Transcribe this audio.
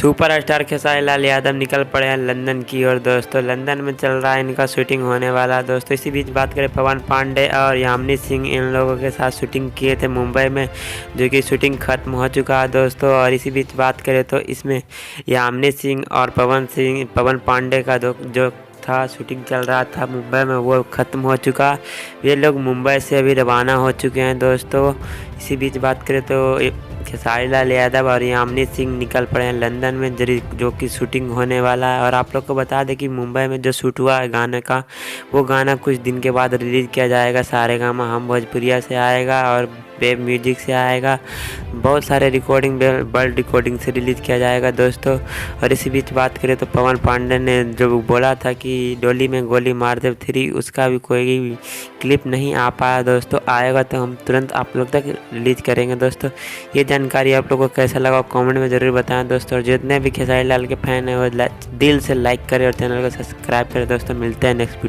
Superstar Khesari Lal Yadav निकल पड़े हैं लंदन की ओर। दोस्तों लंदन में चल रहा है इनका शूटिंग होने वाला है। दोस्तों इसी बीच बात करें पवन पांडे और यामिनी सिंह, इन लोगों के साथ शूटिंग किए थे मुंबई में, जो कि शूटिंग ख़त्म हो चुका है दोस्तों। और इसी बीच बात करें तो इसमें यामिनी सिंह और पवन पांडे का जो था शूटिंग चल रहा था मुंबई में, वो ख़त्म हो चुका। ये लोग मुंबई से अभी रवाना हो चुके हैं दोस्तों। इसी बीच बात करें तो खेसारी लाल यादव और यामिनी सिंह निकल पड़े हैं लंदन में, जो कि शूटिंग होने वाला है। और आप लोग को बता दें कि मुंबई में जो शूट हुआ है गाने का, वो गाना कुछ दिन के बाद रिलीज़ किया जाएगा। सारेगामा हम भोजपुरिया से आएगा और वेब म्यूजिक से आएगा। बहुत सारे रिकॉर्डिंग वर्ल्ड रिकॉर्डिंग से रिलीज़ किया जाएगा दोस्तों। और इसी बीच बात करें तो पवन पांडे ने जो बोला था कि डोली में गोली मार दे 3, उसका भी कोई क्लिप नहीं आ पाया दोस्तों। आएगा तो हम तुरंत आप लोग तक रिलीज़ करेंगे दोस्तों। ये जानकारी आप लोगों को कैसा लगा कमेंट में ज़रूर बताएं दोस्तों। और जितने भी खेसारी लाल के फ़ैन हैं वो दिल से लाइक करें और चैनल को सब्सक्राइब करें दोस्तों। मिलते हैं नेक्स्ट वीडियो।